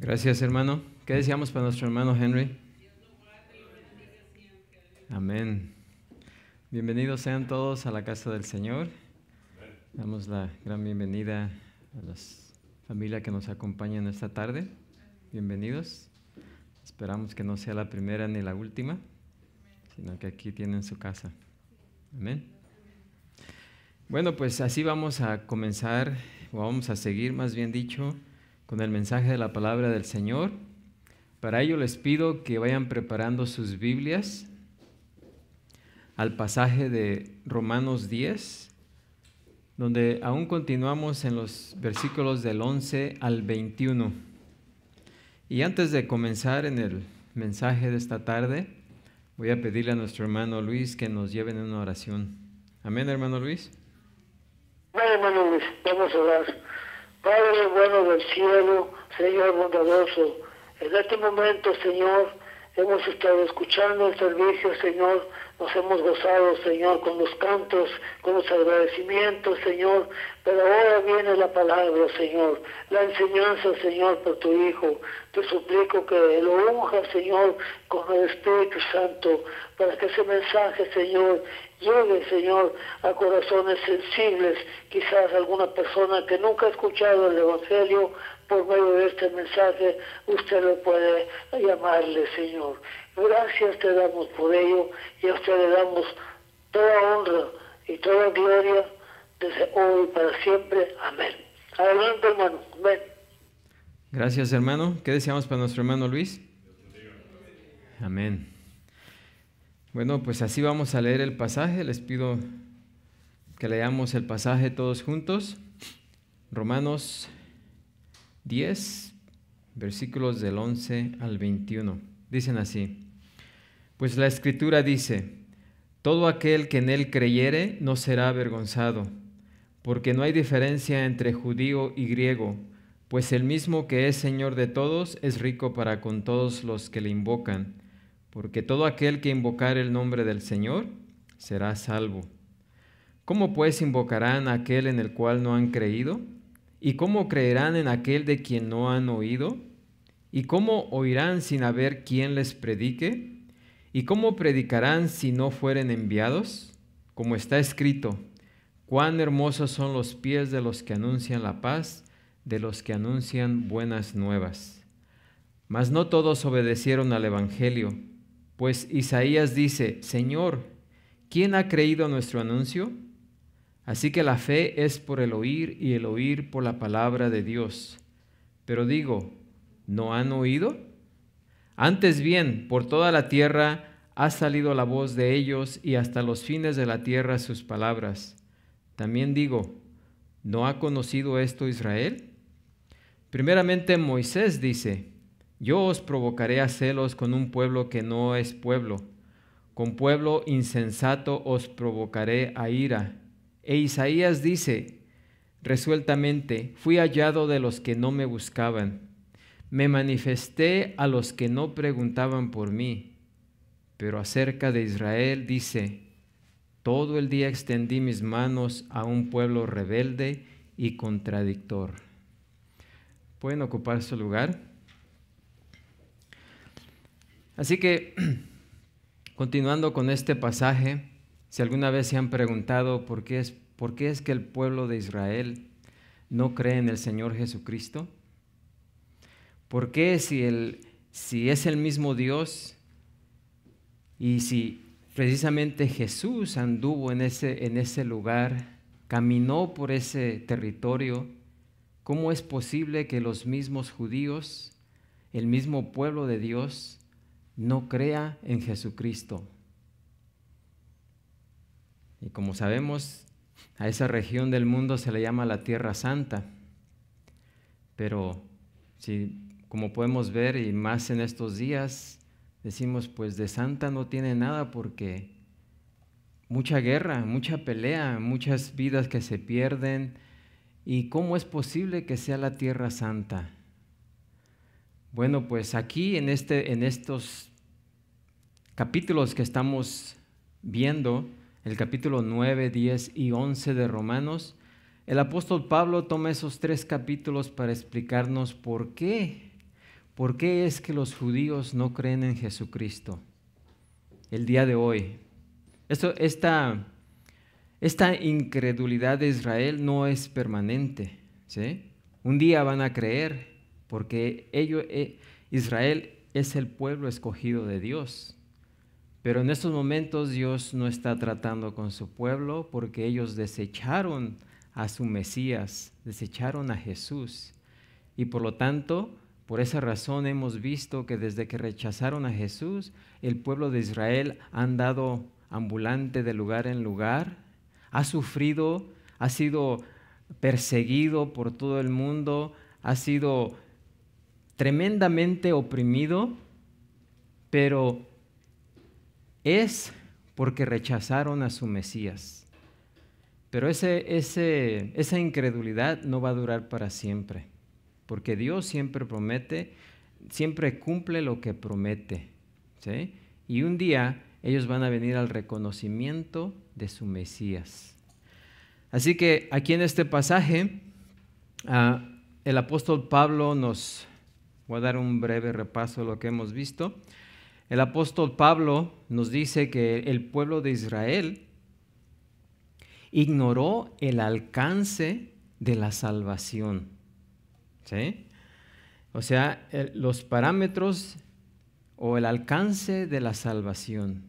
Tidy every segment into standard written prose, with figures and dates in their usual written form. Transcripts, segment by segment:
Gracias, hermano. ¿Qué deseamos para nuestro hermano Henry? Amén. Bienvenidos sean todos a la casa del Señor. Damos la gran bienvenida a la familia que nos acompaña en esta tarde. Bienvenidos. Esperamos que no sea la primera ni la última, sino que aquí tienen su casa. Amén. Bueno, pues así vamos a comenzar, o vamos a seguir, más bien dicho, con el mensaje de la palabra del Señor. Para ello les pido que vayan preparando sus Biblias al pasaje de Romanos 10, donde aún continuamos en los versículos del 11 al 21. Y antes de comenzar en el mensaje de esta tarde, voy a pedirle a nuestro hermano Luis que nos lleve en una oración. Amén, hermano Luis. Amén, hermano Luis, vamos a orar. Padre bueno del cielo, Señor bondadoso, en este momento, Señor, hemos estado escuchando el servicio, Señor, nos hemos gozado, Señor, con los cantos, con los agradecimientos, Señor, pero ahora viene la palabra, Señor, la enseñanza, Señor, por tu Hijo. Te suplico que lo unja, Señor, con el Espíritu Santo, para que ese mensaje, Señor, llegue, Señor, a corazones sensibles, quizás alguna persona que nunca ha escuchado el Evangelio, por medio de este mensaje, usted lo puede llamarle, Señor. Gracias te damos por ello y a usted le damos toda honra y toda gloria desde hoy para siempre. Amén. Adelante, hermano. Amén. Gracias, hermano. ¿Qué deseamos para nuestro hermano Luis? Amén. Bueno, pues así vamos a leer el pasaje. Les pido que leamos el pasaje todos juntos. Romanos 10, versículos del 11 al 21. Dicen así: Pues la Escritura dice: todo aquel que en él creyere no será avergonzado, porque no hay diferencia entre judío y griego, pues el mismo que es Señor de todos es rico para con todos los que le invocan, porque todo aquel que invocare el nombre del Señor será salvo. ¿Cómo pues invocarán a aquel en el cual no han creído? ¿Y cómo creerán en aquel de quien no han oído? ¿Y cómo oirán sin haber quien les predique? ¿Y cómo predicarán si no fueren enviados? Como está escrito: cuán hermosos son los pies de los que anuncian la paz, de los que anuncian buenas nuevas. Mas no todos obedecieron al Evangelio, pues Isaías dice: Señor, ¿quién ha creído nuestro anuncio? Así que la fe es por el oír y el oír por la palabra de Dios. Pero digo, ¿no han oído? Antes bien, por toda la tierra ha salido la voz de ellos y hasta los fines de la tierra sus palabras. También digo, ¿no ha conocido esto Israel? Primeramente Moisés dice: yo os provocaré a celos con un pueblo que no es pueblo. Con pueblo insensato os provocaré a ira. E Isaías dice resueltamente: fui hallado de los que no me buscaban. Me manifesté a los que no preguntaban por mí. Pero acerca de Israel dice: todo el día extendí mis manos a un pueblo rebelde y contradictor. ¿Pueden ocupar su lugar? Así que, continuando con este pasaje, si alguna vez se han preguntado por qué es que el pueblo de Israel no cree en el Señor Jesucristo, ¿por qué si es el mismo Dios y si precisamente Jesús anduvo en ese lugar, caminó por ese territorio, cómo es posible que los mismos judíos, el mismo pueblo de Dios, no crea en Jesucristo? Y como sabemos, a esa región del mundo se le llama la Tierra Santa. Pero como podemos ver, y más en estos días, decimos, pues de santa no tiene nada, porque mucha guerra, mucha pelea, muchas vidas que se pierden. ¿Y cómo es posible que sea la Tierra Santa? Bueno, pues aquí en estos capítulos que estamos viendo, el capítulo 9, 10 y 11 de Romanos, el apóstol Pablo toma esos 3 capítulos para explicarnos por qué ¿por qué es que los judíos no creen en Jesucristo el día de hoy? Esta incredulidad de Israel no es permanente, ¿sí? Un día van a creer porque Israel es el pueblo escogido de Dios. Pero en estos momentos Dios no está tratando con su pueblo porque ellos desecharon a su Mesías, desecharon a Jesús. Y por lo tanto, por esa razón hemos visto que desde que rechazaron a Jesús, el pueblo de Israel ha andado ambulante de lugar en lugar, ha sufrido, ha sido perseguido por todo el mundo, ha sido tremendamente oprimido, pero es porque rechazaron a su Mesías. Pero esa incredulidad no va a durar para siempre, porque Dios siempre promete, siempre cumple lo que promete, ¿sí? Y un día ellos van a venir al reconocimiento de su Mesías. Así que aquí en este pasaje, el apóstol Pablo voy a dar un breve repaso de lo que hemos visto. El apóstol Pablo nos dice que el pueblo de Israel ignoró el alcance de la salvación, ¿sí? O sea, los parámetros o el alcance de la salvación.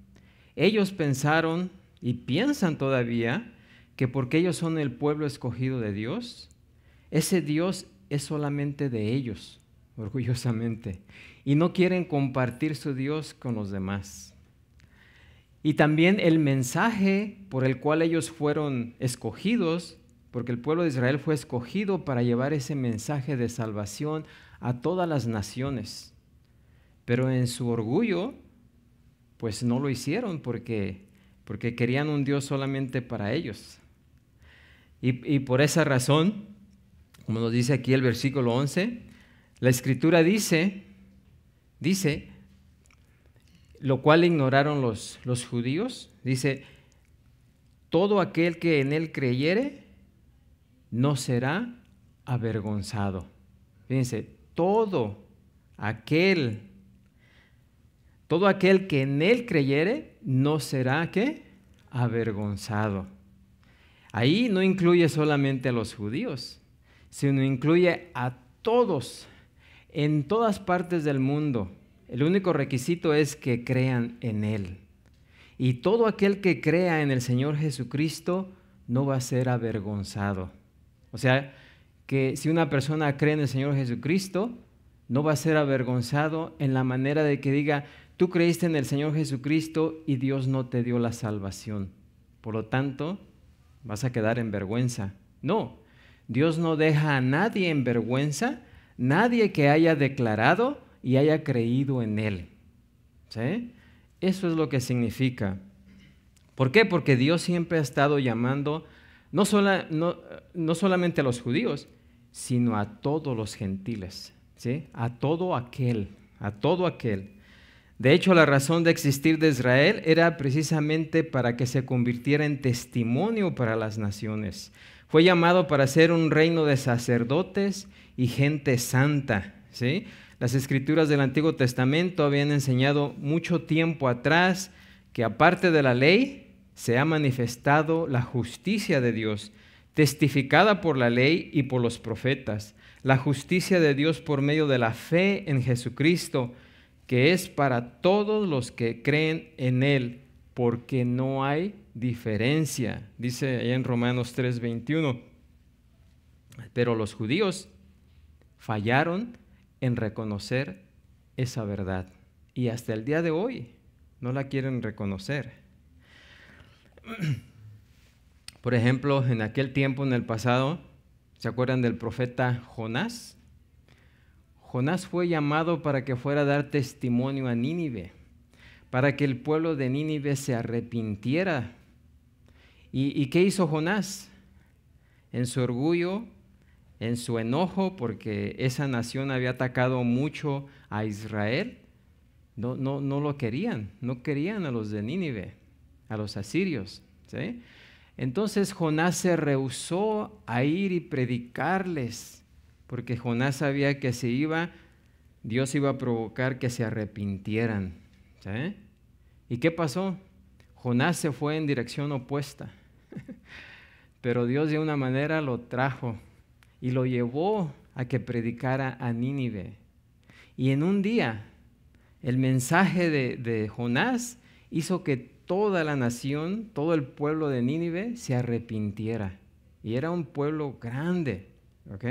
Ellos pensaron y piensan todavía que porque ellos son el pueblo escogido de Dios, ese Dios es solamente de ellos, orgullosamente, y no quieren compartir su Dios con los demás. Y también el mensaje por el cual ellos fueron escogidos, porque el pueblo de Israel fue escogido para llevar ese mensaje de salvación a todas las naciones. Pero en su orgullo, pues no lo hicieron porque querían un Dios solamente para ellos. Y por esa razón, como nos dice aquí el versículo 11, la Escritura dice, lo cual ignoraron los judíos, dice, todo aquel que en él creyere no será avergonzado. Fíjense, todo aquel que en él creyere no será, ¿qué? Avergonzado. Ahí no incluye solamente a los judíos, sino incluye a todos, en todas partes del mundo. El único requisito es que crean en Él. Y todo aquel que crea en el Señor Jesucristo no va a ser avergonzado. O sea, que si una persona cree en el Señor Jesucristo, no va a ser avergonzado en la manera de que diga, tú creíste en el Señor Jesucristo y Dios no te dio la salvación. Por lo tanto, vas a quedar en vergüenza. No, Dios no deja a nadie en vergüenza, nadie que haya declarado y haya creído en Él. ¿Sí? Eso es lo que significa. ¿Por qué? Porque Dios siempre ha estado llamando no solamente a los judíos, sino a todos los gentiles, ¿sí? A todo aquel. De hecho, la razón de existir de Israel era precisamente para que se convirtiera en testimonio para las naciones. Fue llamado para ser un reino de sacerdotes y gente santa, ¿sí? Las Escrituras del Antiguo Testamento habían enseñado mucho tiempo atrás que aparte de la ley se ha manifestado la justicia de Dios, testificada por la ley y por los profetas. La justicia de Dios por medio de la fe en Jesucristo, que es para todos los que creen en Él, porque no hay diferencia. Dice allá en Romanos 3:21. Pero los judíos fallaron en reconocer esa verdad. Y hasta el día de hoy no la quieren reconocer. Por ejemplo, en aquel tiempo, en el pasado, ¿se acuerdan del profeta Jonás? Jonás fue llamado para que fuera a dar testimonio a Nínive, para que el pueblo de Nínive se arrepintiera. ¿Y qué hizo Jonás? En su orgullo, en su enojo, porque esa nación había atacado mucho a Israel, no lo querían, no querían a los de Nínive, a los asirios, ¿sí? Entonces Jonás se rehusó a ir y predicarles, porque Jonás sabía que si iba, Dios iba a provocar que se arrepintieran. ¿Sí? ¿Y qué pasó? Jonás se fue en dirección opuesta, pero Dios de una manera lo trajo y lo llevó a que predicara a Nínive. Y en un día, el mensaje de Jonás hizo que toda la nación, todo el pueblo de Nínive se arrepintiera. Y era un pueblo grande, ¿ok?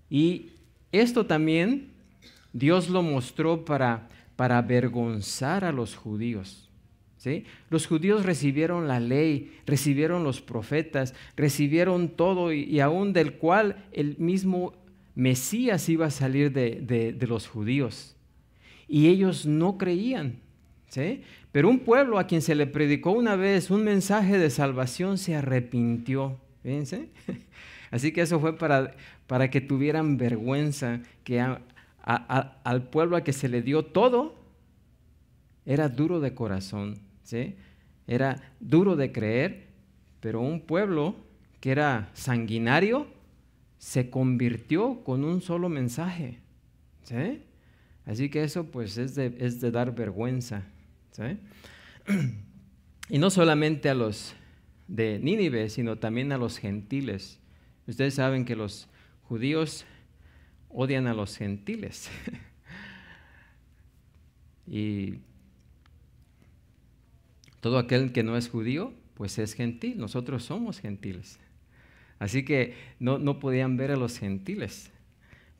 Y esto también Dios lo mostró para avergonzar a los judíos. ¿Sí? Los judíos recibieron la ley, recibieron los profetas, recibieron todo y aún del cual el mismo Mesías iba a salir de los judíos. Y ellos no creían. ¿Sí? Pero un pueblo a quien se le predicó una vez un mensaje de salvación se arrepintió. Fíjense. Así que eso fue para que tuvieran vergüenza, que al pueblo a que se le dio todo era duro de corazón. ¿Sí? Era duro de creer, pero un pueblo que era sanguinario se convirtió con un solo mensaje. ¿Sí? Así que eso pues es de dar vergüenza. ¿Sí? Y no solamente a los de Nínive, sino también a los gentiles. Ustedes saben que los judíos odian a los gentiles. Y todo aquel que no es judío, pues es gentil. Nosotros somos gentiles. Así que no podían ver a los gentiles.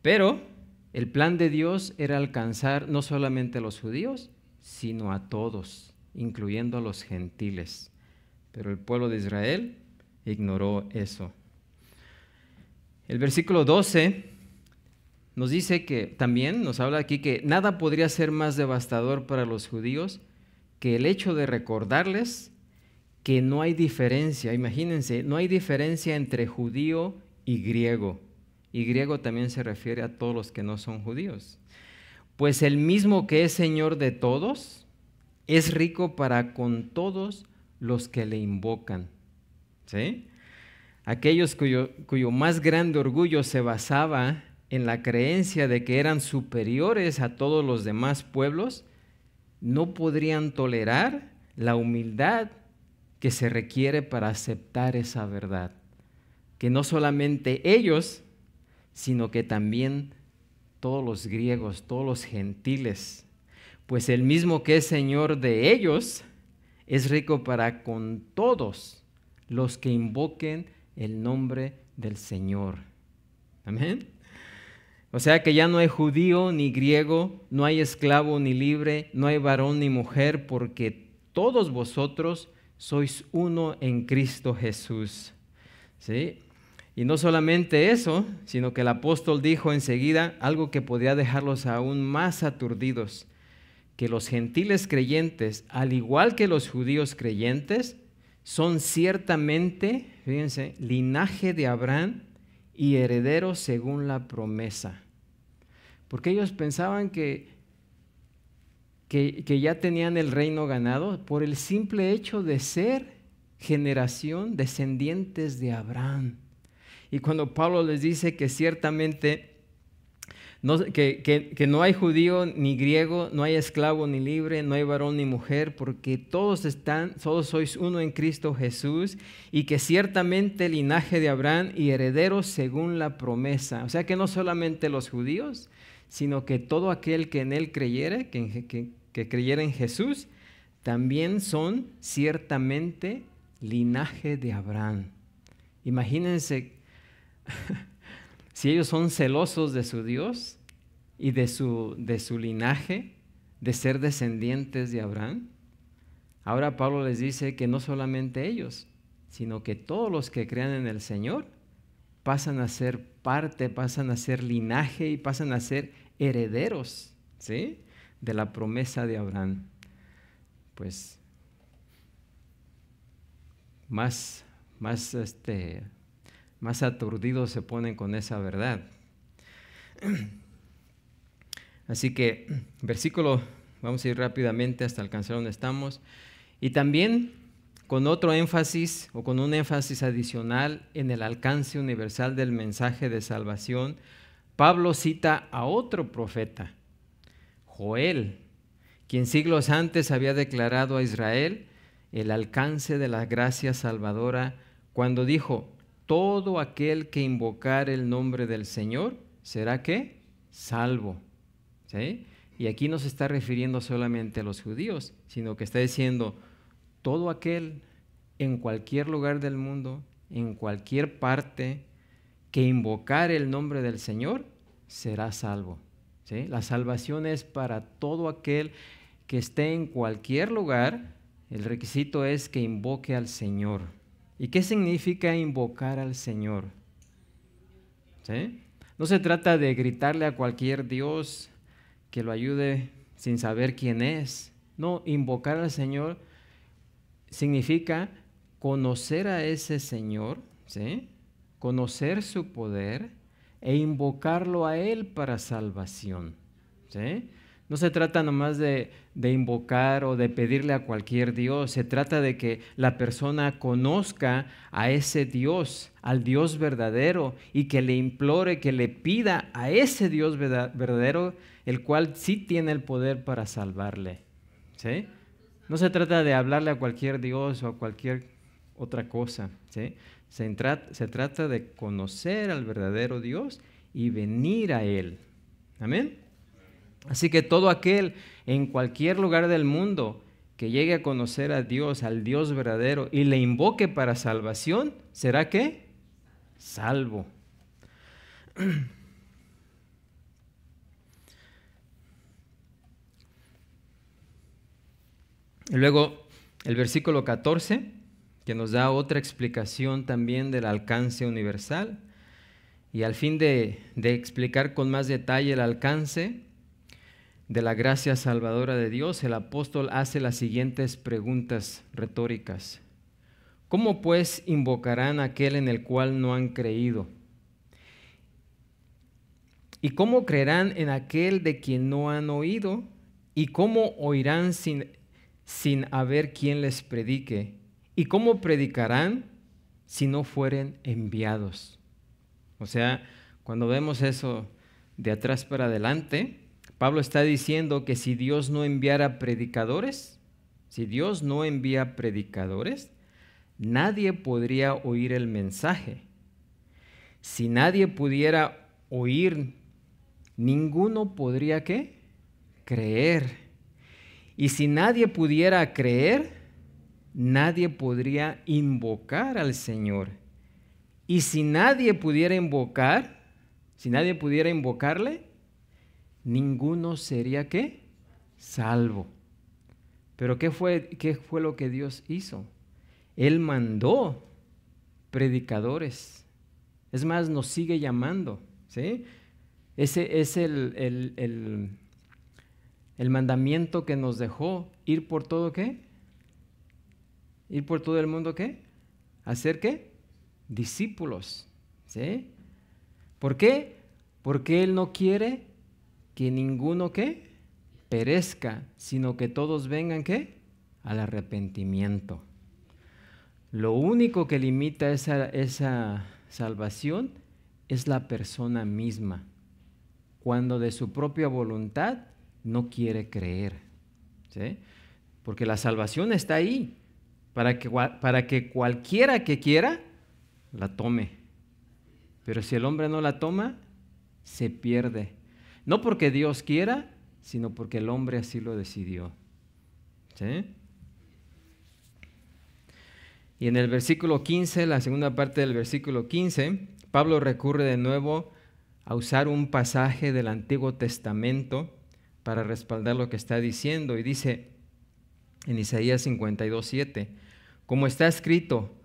Pero el plan de Dios era alcanzar no solamente a los judíos, sino a todos, incluyendo a los gentiles. Pero el pueblo de Israel ignoró eso. El versículo 12 nos dice que también, nos habla aquí que nada podría ser más devastador para los judíos que el hecho de recordarles que no hay diferencia. Imagínense, no hay diferencia entre judío y griego. Y griego también se refiere a todos los que no son judíos. Pues el mismo que es Señor de todos, es rico para con todos los que le invocan. ¿Sí? Aquellos cuyo más grande orgullo se basaba en la creencia de que eran superiores a todos los demás pueblos, no podrían tolerar la humildad que se requiere para aceptar esa verdad. Que no solamente ellos, sino que también todos los griegos, todos los gentiles, pues el mismo que es Señor de ellos, es rico para con todos los que invoquen el nombre del Señor. Amén. O sea que ya no hay judío ni griego, no hay esclavo ni libre, no hay varón ni mujer, porque todos vosotros sois uno en Cristo Jesús. ¿Sí? Y no solamente eso, sino que el apóstol dijo enseguida algo que podría dejarlos aún más aturdidos, que los gentiles creyentes, al igual que los judíos creyentes, son ciertamente, fíjense, linaje de Abraham y herederos según la promesa. Porque ellos pensaban que ya tenían el reino ganado por el simple hecho de ser generación descendientes de Abraham. Y cuando Pablo les dice que ciertamente que no hay judío ni griego, no hay esclavo ni libre, no hay varón ni mujer, porque todos sois uno en Cristo Jesús, y que ciertamente linaje de Abraham y herederos según la promesa. O sea que no solamente los judíos, sino que todo aquel que en él creyere, que creyera en Jesús, también son ciertamente linaje de Abraham. Imagínense si ellos son celosos de su Dios y de su linaje, de ser descendientes de Abraham. Ahora Pablo les dice que no solamente ellos, sino que todos los que crean en el Señor pasan a ser parte, pasan a ser linaje y pasan a ser herederos, ¿sí?, de la promesa de Abraham. Pues más aturdidos se ponen con esa verdad. Así que, vamos a ir rápidamente hasta alcanzar donde estamos. Y también con otro énfasis o con un énfasis adicional en el alcance universal del mensaje de salvación, Pablo cita a otro profeta, Joel, quien siglos antes había declarado a Israel el alcance de la gracia salvadora cuando dijo: todo aquel que invocar el nombre del Señor será ¿qué? Salvo. ¿Sí? Y aquí no se está refiriendo solamente a los judíos, sino que está diciendo todo aquel en cualquier lugar del mundo, en cualquier parte, que invocar el nombre del Señor será salvo. ¿Sí? La salvación es para todo aquel que esté en cualquier lugar. El requisito es que invoque al Señor. ¿Y qué significa invocar al Señor? ¿Sí? No se trata de gritarle a cualquier Dios que lo ayude sin saber quién es. No, invocar al Señor significa conocer a ese Señor, ¿sí? Conocer su poder e invocarlo a Él para salvación. ¿Sí? No se trata nomás de invocar o de pedirle a cualquier Dios, se trata de que la persona conozca a ese Dios, al Dios verdadero, y que le implore, que le pida a ese Dios verdadero, el cual sí tiene el poder para salvarle. ¿Sí? No se trata de hablarle a cualquier Dios o a cualquier otra cosa. ¿Sí? Se trata de conocer al verdadero Dios y venir a Él. Amén. Así que todo aquel en cualquier lugar del mundo que llegue a conocer a Dios, al Dios verdadero, y le invoque para salvación, ¿será qué? Salvo. Y luego el versículo 14, que nos da otra explicación también del alcance universal. Y al fin de explicar con más detalle el alcance de la gracia salvadora de Dios, el apóstol hace las siguientes preguntas retóricas. ¿Cómo pues invocarán a aquel en el cual no han creído? ¿Y cómo creerán en aquel de quien no han oído? ¿Y cómo oirán sin haber quien les predique? ¿Y cómo predicarán si no fueren enviados? O sea, cuando vemos eso de atrás para adelante, Pablo está diciendo que si Dios no enviara predicadores, nadie podría oír el mensaje. Si nadie pudiera oír, ninguno podría ¿qué? Creer. Y si nadie pudiera creer, nadie podría invocar al Señor. Y si nadie pudiera invocarle, ninguno sería ¿qué? Salvo. Pero ¿qué fue lo que Dios hizo? Él mandó predicadores. Es más, nos sigue llamando. ¿Sí? Ese es el mandamiento que nos dejó: ir por todo ¿qué? Ir por todo el mundo ¿qué? Hacer ¿qué? Discípulos. ¿Sí? ¿Por qué? Porque Él no quiere que ninguno ¿qué? Perezca, sino que todos vengan ¿qué? Al arrepentimiento. Lo único que limita esa salvación es la persona misma, cuando de su propia voluntad no quiere creer. ¿Sí? Porque la salvación está ahí, para que cualquiera que quiera la tome. Pero si el hombre no la toma, se pierde. No porque Dios quiera, sino porque el hombre así lo decidió. ¿Sí? Y en el versículo 15, la segunda parte del versículo 15, Pablo recurre de nuevo a usar un pasaje del Antiguo Testamento para respaldar lo que está diciendo. Y dice en Isaías 52:7, como está escrito: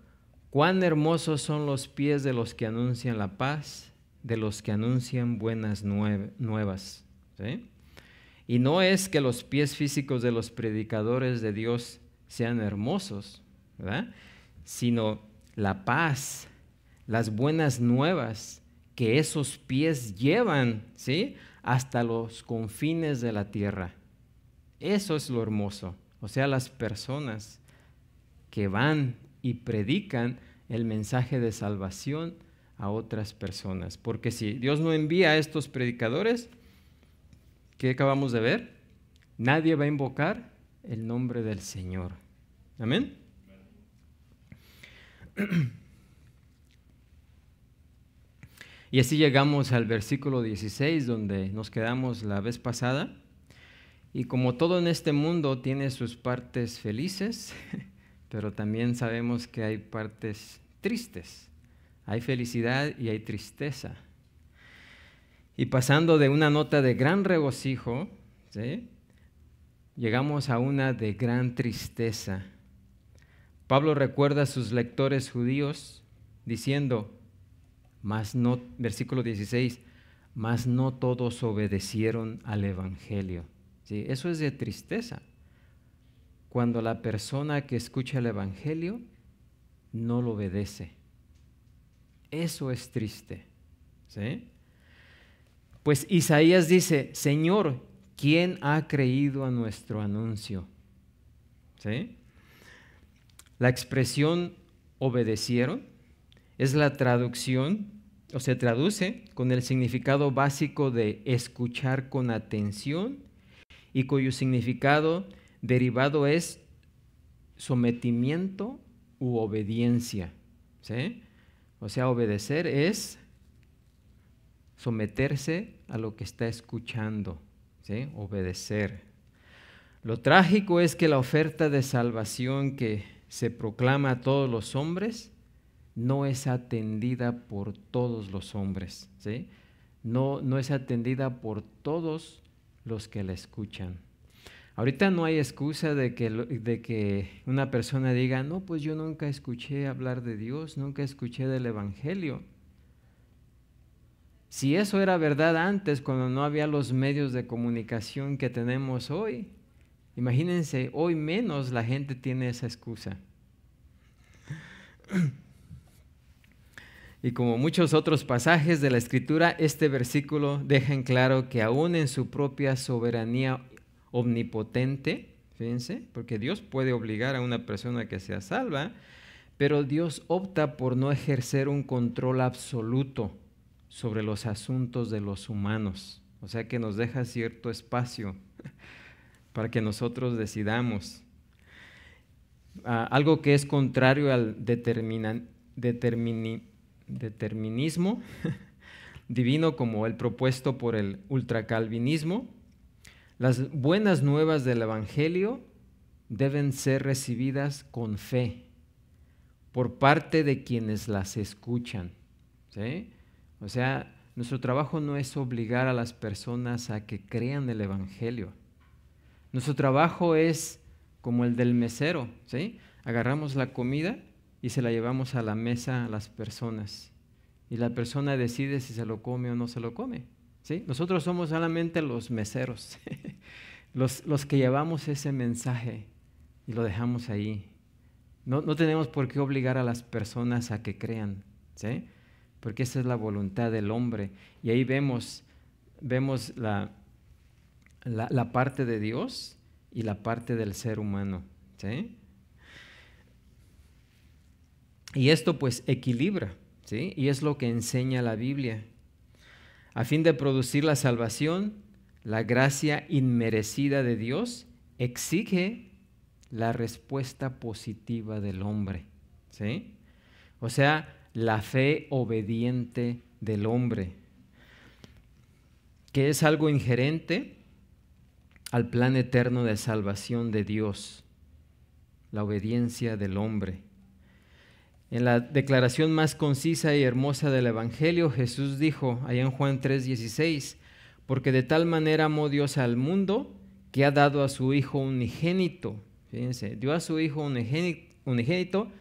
cuán hermosos son los pies de los que anuncian la paz, de los que anuncian buenas nuevas. ¿Sí? Y no es que los pies físicos de los predicadores de Dios sean hermosos, ¿verdad? Sino la paz, las buenas nuevas que esos pies llevan, ¿sí? Hasta los confines de la tierra. Eso es lo hermoso. O sea, las personas que van y predican el mensaje de salvación a otras personas. Porque si Dios no envía a estos predicadores, ¿qué acabamos de ver? Nadie va a invocar el nombre del Señor. Amén. Y así llegamos al versículo 16, donde nos quedamos la vez pasada. Y como todo en este mundo tiene sus partes felices, pero también sabemos que hay partes tristes. Hay felicidad y hay tristeza. Y pasando de una nota de gran regocijo, ¿sí?, llegamos a una de gran tristeza. Pablo recuerda a sus lectores judíos diciendo, versículo 16, mas no todos obedecieron al evangelio. ¿Sí? Eso es de tristeza. Cuando la persona que escucha el evangelio no lo obedece. Eso es triste. ¿Sí? Pues Isaías dice, Señor, ¿quién ha creído a nuestro anuncio? ¿Sí? La expresión obedecieron es la traducción, o se traduce con el significado básico de escuchar con atención y cuyo significado derivado es sometimiento u obediencia. ¿Sí? O sea, obedecer es someterse a lo que está escuchando. ¿Sí? Obedecer. Lo trágico es que la oferta de salvación que se proclama a todos los hombres no es atendida por todos los hombres. ¿Sí? No es atendida por todos los que la escuchan. Ahorita no hay excusa de que una persona diga, no, pues yo nunca escuché hablar de Dios, nunca escuché del evangelio. Si eso era verdad antes, cuando no había los medios de comunicación que tenemos hoy, imagínense, hoy menos la gente tiene esa excusa. Y como muchos otros pasajes de la Escritura, este versículo deja en claro que aún en su propia soberanía omnipotente, fíjense, porque Dios puede obligar a una persona que sea salva, pero Dios opta por no ejercer un control absoluto sobre los asuntos de los humanos. O sea que nos deja cierto espacio para que nosotros decidamos. Algo que es contrario al determinismo divino como el propuesto por el ultracalvinismo. Las buenas nuevas del evangelio deben ser recibidas con fe por parte de quienes las escuchan. ¿Sí? O sea, nuestro trabajo no es obligar a las personas a que crean el evangelio. Nuestro trabajo es como el del mesero, ¿sí? Agarramos la comida y se la llevamos a la mesa a las personas. Y la persona decide si se lo come o no se lo come, ¿sí? Nosotros somos solamente los meseros, los que llevamos ese mensaje y lo dejamos ahí. No tenemos por qué obligar a las personas a que crean, ¿sí? Porque esa es la voluntad del hombre. Y ahí vemos la parte de Dios y la parte del ser humano. ¿Sí? Y esto pues equilibra, ¿sí? Y es lo que enseña la Biblia. A fin de producir la salvación, la gracia inmerecida de Dios exige la respuesta positiva del hombre. ¿Sí? O sea, la fe obediente del hombre, que es algo inherente al plan eterno de salvación de Dios, la obediencia del hombre. En la declaración más concisa y hermosa del Evangelio, Jesús dijo, allá en Juan 3:16, porque de tal manera amó Dios al mundo que ha dado a su Hijo unigénito. Fíjense, dio a su Hijo unigénito,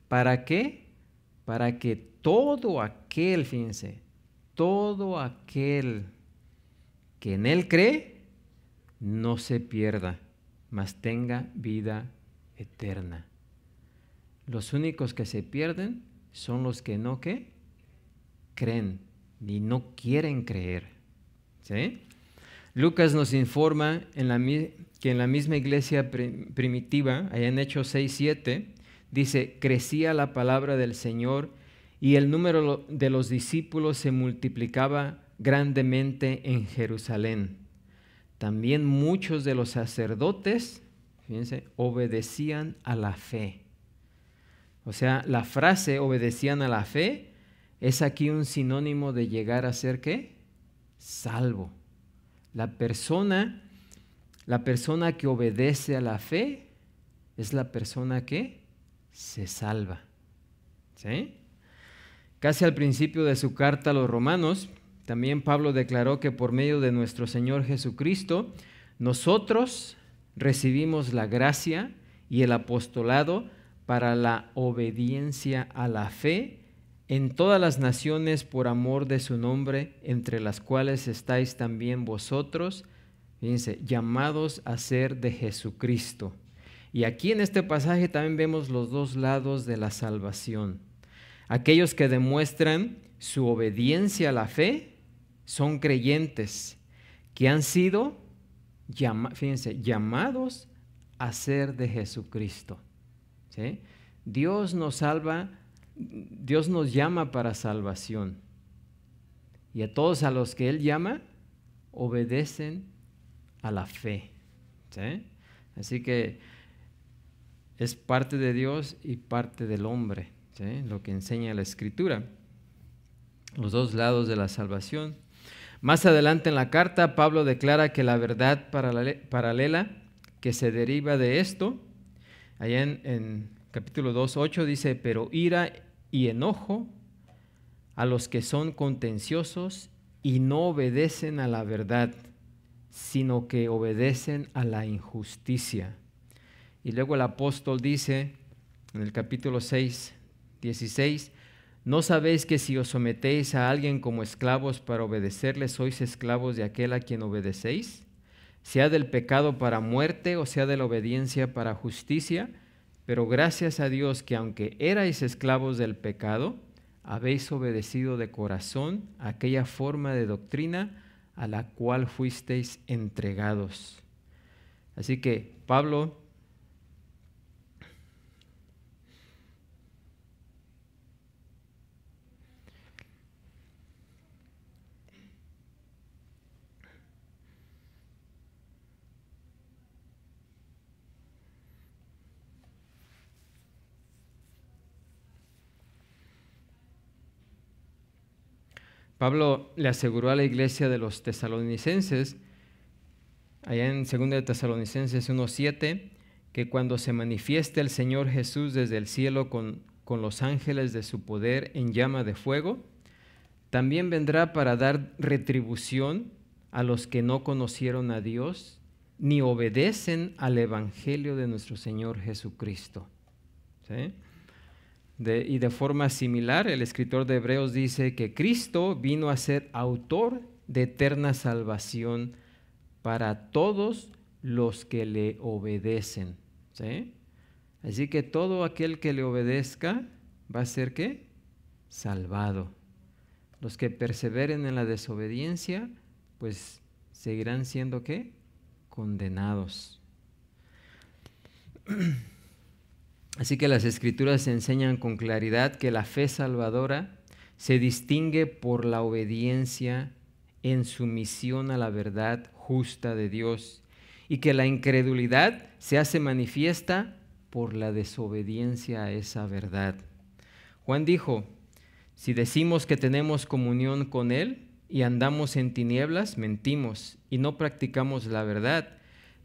¿para qué? Para que todo aquel, fíjense, todo aquel que en Él cree, no se pierda, mas tenga vida eterna. Los únicos que se pierden son los que no creen y no quieren creer. ¿Sí? Lucas nos informa que en la misma iglesia primitiva, allá en Hechos 6:7, dice, crecía la palabra del Señor y el número de los discípulos se multiplicaba grandemente en Jerusalén. También muchos de los sacerdotes, fíjense, obedecían a la fe. O sea, la frase obedecían a la fe es aquí un sinónimo de llegar a ser ¿qué? Salvo. La persona que obedece a la fe es la persona que se salva. ¿Sí? Casi al principio de su carta a los Romanos, también Pablo declaró que por medio de nuestro Señor Jesucristo, nosotros recibimos la gracia y el apostolado para la obediencia a la fe en todas las naciones por amor de su nombre, entre las cuales estáis también vosotros, fíjense, llamados a ser de Jesucristo. Y aquí en este pasaje también vemos los dos lados de la salvación. Aquellos que demuestran su obediencia a la fe son creyentes que han sido, fíjense, llamados a ser de Jesucristo. ¿Sí? Dios nos salva, Dios nos llama para salvación. Y a todos a los que Él llama, obedecen a la fe. ¿Sí? Así que es parte de Dios y parte del hombre, ¿sí? Lo que enseña la Escritura. Los dos lados de la salvación. Más adelante en la carta, Pablo declara que la verdad paralela que se deriva de esto, allá en capítulo 2:8 dice, pero ira y enojo a los que son contenciosos y no obedecen a la verdad, sino que obedecen a la injusticia. Y luego el apóstol dice en el capítulo 6:16, ¿no sabéis que si os sometéis a alguien como esclavos para obedecerle, sois esclavos de aquel a quien obedecéis? Sea del pecado para muerte o sea de la obediencia para justicia, pero gracias a Dios que aunque erais esclavos del pecado, habéis obedecido de corazón a aquella forma de doctrina a la cual fuisteis entregados. Así que Pablo le aseguró a la iglesia de los tesalonicenses, allá en 2 de Tesalonicenses 1:7, que cuando se manifieste el Señor Jesús desde el cielo con los ángeles de su poder en llama de fuego, también vendrá para dar retribución a los que no conocieron a Dios ni obedecen al evangelio de nuestro Señor Jesucristo. ¿Sí? Y de forma similar, el escritor de Hebreos dice que Cristo vino a ser autor de eterna salvación para todos los que le obedecen. ¿Sí? Así que todo aquel que le obedezca va a ser ¿qué? Salvado. Los que perseveren en la desobediencia, pues seguirán siendo ¿qué? Condenados. Así que las Escrituras enseñan con claridad que la fe salvadora se distingue por la obediencia en sumisión a la verdad justa de Dios y que la incredulidad se hace manifiesta por la desobediencia a esa verdad. Juan dijo, si decimos que tenemos comunión con Él y andamos en tinieblas, mentimos y no practicamos la verdad.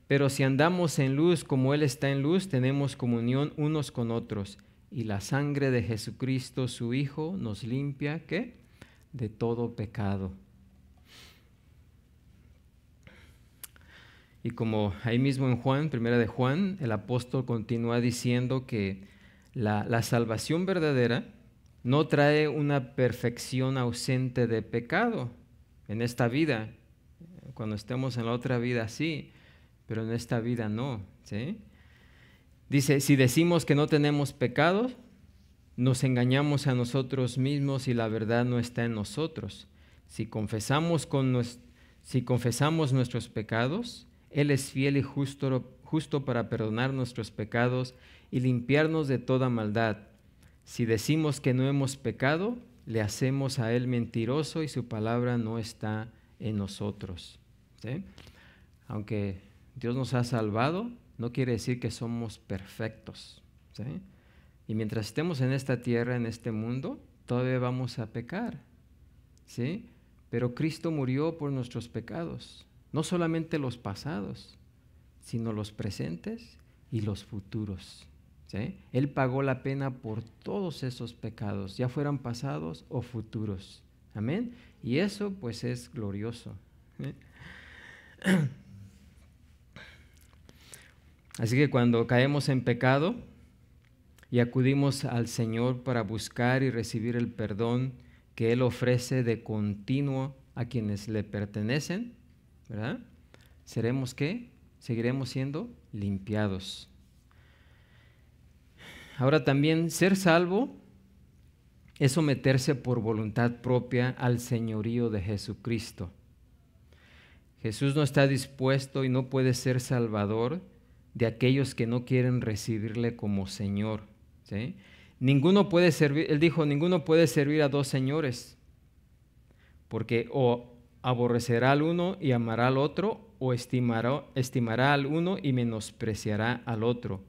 Pero si andamos en luz como Él está en luz, tenemos comunión unos con otros. Y la sangre de Jesucristo, su Hijo, nos limpia, ¿qué? De todo pecado. Y como ahí mismo en Juan, primera de Juan, el apóstol continúa diciendo que la salvación verdadera no trae una perfección ausente de pecado en esta vida. Cuando estemos en la otra vida, sí, pero en esta vida no, ¿sí? Dice, si decimos que no tenemos pecado, nos engañamos a nosotros mismos y la verdad no está en nosotros. Si confesamos nuestros pecados, Él es fiel y justo para perdonar nuestros pecados y limpiarnos de toda maldad. Si decimos que no hemos pecado, le hacemos a Él mentiroso y su palabra no está en nosotros. ¿Sí? Aunque Dios nos ha salvado, no quiere decir que somos perfectos. ¿Sí? Y mientras estemos en esta tierra, en este mundo, todavía vamos a pecar. ¿Sí? Pero Cristo murió por nuestros pecados, no solamente los pasados, sino los presentes y los futuros. ¿Sí? Él pagó la pena por todos esos pecados, ya fueran pasados o futuros. Amén. Y eso pues es glorioso. ¿Sí? Así que cuando caemos en pecado y acudimos al Señor para buscar y recibir el perdón que Él ofrece de continuo a quienes le pertenecen, ¿verdad? ¿Seremos qué? Seguiremos siendo limpiados. Ahora también ser salvo es someterse por voluntad propia al señorío de Jesucristo. Jesús no está dispuesto y no puede ser salvador de aquellos que no quieren recibirle como Señor. ¿Sí? Ninguno puede servir, Él dijo, ninguno puede servir a dos señores, porque o aborrecerá al uno y amará al otro, o estimará al uno y menospreciará al otro.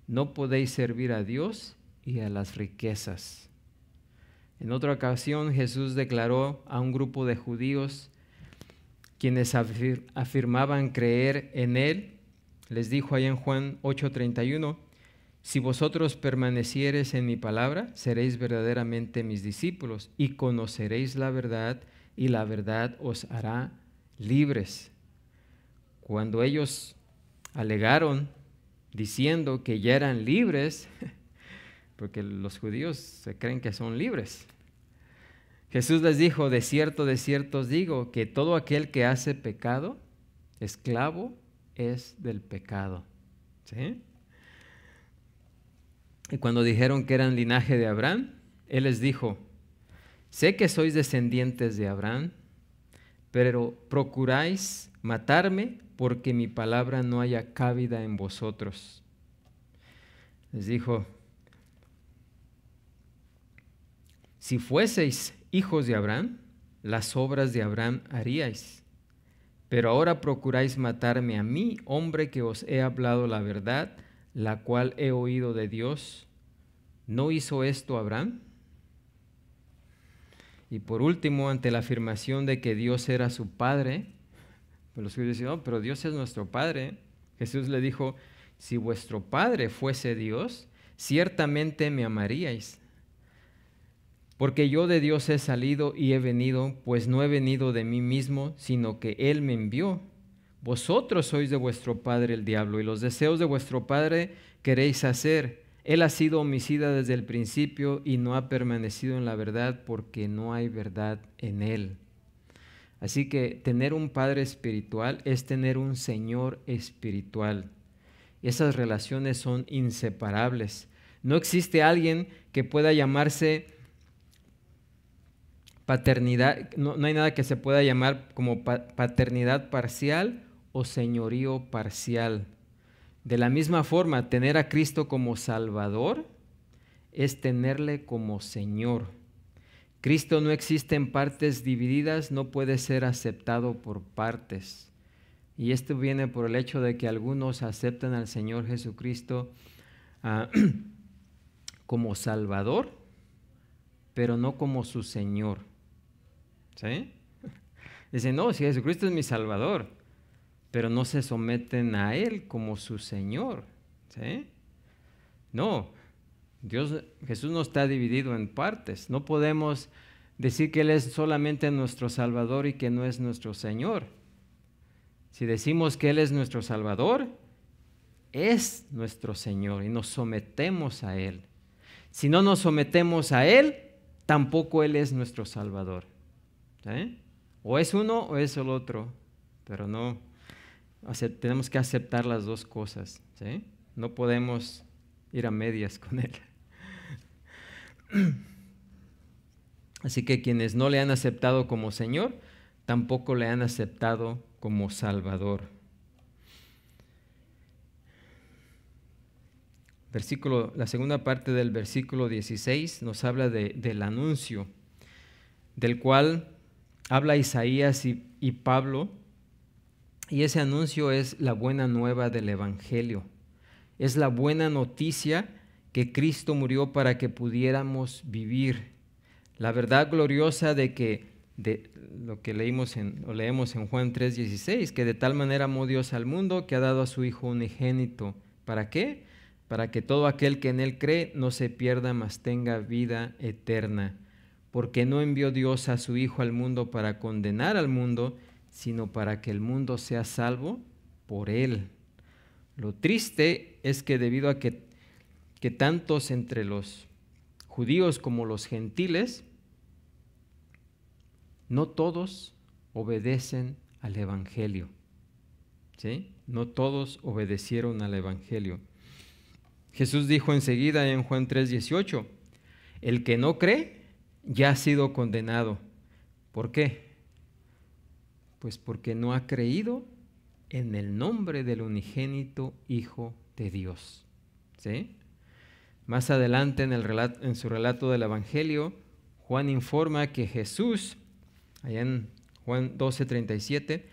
No podéis servir a Dios y a las riquezas. En otra ocasión Jesús declaró a un grupo de judíos quienes afirmaban creer en Él, les dijo allá en Juan 8:31, si vosotros permaneciereis en mi palabra, seréis verdaderamente mis discípulos y conoceréis la verdad y la verdad os hará libres. Cuando ellos alegaron diciendo que ya eran libres, porque los judíos se creen que son libres, Jesús les dijo, de cierto os digo, que todo aquel que hace pecado, esclavo es del pecado. ¿Sí? Y cuando dijeron que eran linaje de Abraham, Él les dijo, sé que sois descendientes de Abraham, pero procuráis matarme porque mi palabra no haya cabida en vosotros. Les dijo, si fueseis hijos de Abraham, las obras de Abraham haríais. Pero ahora procuráis matarme a mí, hombre que os he hablado la verdad, la cual he oído de Dios. ¿No hizo esto Abraham? Y por último, ante la afirmación de que Dios era su padre, pues los judíos decían, pero Dios es nuestro padre. Jesús le dijo, si vuestro padre fuese Dios, ciertamente me amaríais. Porque yo de Dios he salido y he venido, pues no he venido de mí mismo, sino que Él me envió. Vosotros sois de vuestro padre el diablo, y los deseos de vuestro padre queréis hacer. Él ha sido homicida desde el principio y no ha permanecido en la verdad, porque no hay verdad en Él. Así que tener un padre espiritual es tener un Señor espiritual. Esas relaciones son inseparables. No existe alguien que pueda llamarse paternidad, no hay nada que se pueda llamar como paternidad parcial o señorío parcial. De la misma forma, tener a Cristo como Salvador es tenerle como Señor. Cristo no existe en partes divididas, no puede ser aceptado por partes. Y esto viene por el hecho de que algunos aceptan al Señor Jesucristo como Salvador, pero no como su Señor. ¿Sí? Dicen, no, si Jesucristo es mi Salvador, pero no se someten a Él como su Señor. ¿Sí? No, Jesús no está dividido en partes. No podemos decir que Él es solamente nuestro Salvador y que no es nuestro Señor. Si decimos que Él es nuestro Salvador, es nuestro Señor y nos sometemos a Él. Si no nos sometemos a Él, tampoco Él es nuestro Salvador. ¿Sí? O es uno o es el otro, pero no, tenemos que aceptar las dos cosas. ¿Sí? No podemos ir a medias con Él. Así que quienes no le han aceptado como Señor, tampoco le han aceptado como Salvador. la segunda parte del versículo 16 nos habla del anuncio, del cual habla Isaías y Pablo, y ese anuncio es la buena nueva del Evangelio. Es la buena noticia que Cristo murió para que pudiéramos vivir. La verdad gloriosa de lo que leemos en Juan 3:16, que de tal manera amó Dios al mundo que ha dado a su Hijo unigénito. ¿Para qué? Para que todo aquel que en Él cree no se pierda, mas tenga vida eterna. Porque no envió Dios a su Hijo al mundo para condenar al mundo, sino para que el mundo sea salvo por Él. Lo triste es que debido a que tantos entre los judíos como los gentiles, no todos obedecen al Evangelio. ¿Sí? No todos obedecieron al Evangelio. Jesús dijo enseguida en Juan 3:18, el que no cree ya ha sido condenado. ¿Por qué? Pues porque no ha creído en el nombre del unigénito Hijo de Dios. ¿Sí? Más adelante en su relato del Evangelio, Juan informa que Jesús, allá en Juan 12:37,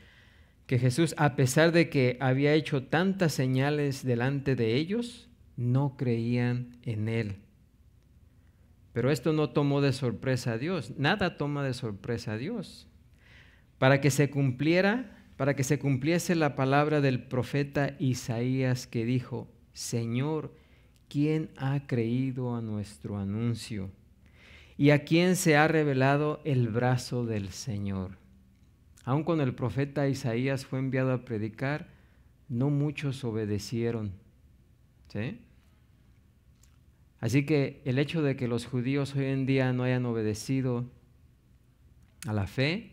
que Jesús, a pesar de que había hecho tantas señales delante de ellos, no creían en Él. Pero esto no tomó de sorpresa a Dios, nada toma de sorpresa a Dios. Para que se cumpliese la palabra del profeta Isaías que dijo, Señor, ¿quién ha creído a nuestro anuncio? ¿Y a quién se ha revelado el brazo del Señor? Aun cuando el profeta Isaías fue enviado a predicar, no muchos obedecieron. ¿Sí? Así que el hecho de que los judíos hoy en día no hayan obedecido a la fe,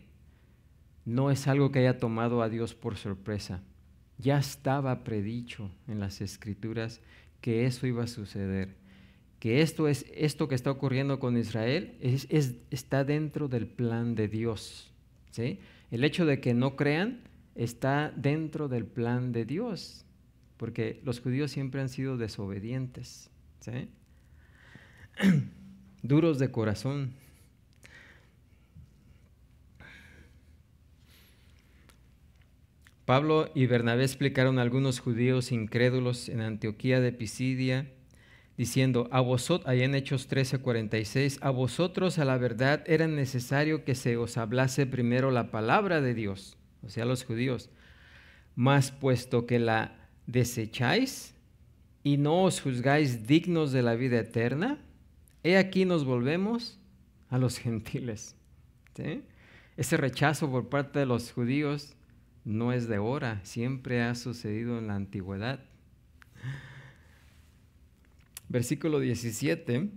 no es algo que haya tomado a Dios por sorpresa. Ya estaba predicho en las Escrituras que eso iba a suceder, que esto que está ocurriendo con Israel está dentro del plan de Dios. ¿Sí? El hecho de que no crean está dentro del plan de Dios, porque los judíos siempre han sido desobedientes, ¿sí? Duros de corazón. Pablo y Bernabé explicaron a algunos judíos incrédulos en Antioquía de Pisidia, diciendo, allá en Hechos 13:46, a vosotros a la verdad era necesario que se os hablase primero la palabra de Dios, o sea, los judíos, mas puesto que la desecháis y no os juzgáis dignos de la vida eterna, he aquí nos volvemos a los gentiles. ¿Sí? Ese rechazo por parte de los judíos no es de ahora, siempre ha sucedido en la antigüedad. Versículo 17,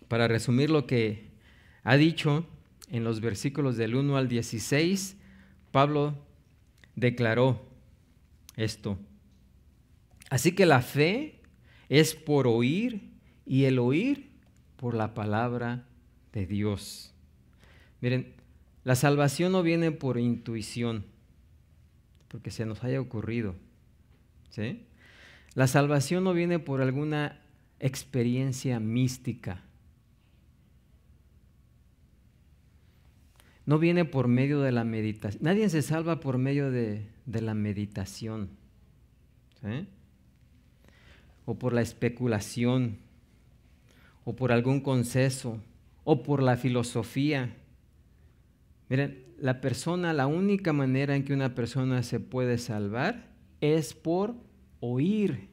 para resumir lo que ha dicho en los versículos del 1 al 16, Pablo declaró esto. Así que la fe es por oír y el oír por la palabra de Dios. Miren, la salvación no viene por intuición, porque se nos haya ocurrido, ¿sí? La salvación no viene por alguna experiencia mística. No viene por medio de la meditación. Nadie se salva por medio de la meditación, ¿sí? O por la especulación, o por algún consenso, o por la filosofía. Miren, la única manera en que una persona se puede salvar es por oír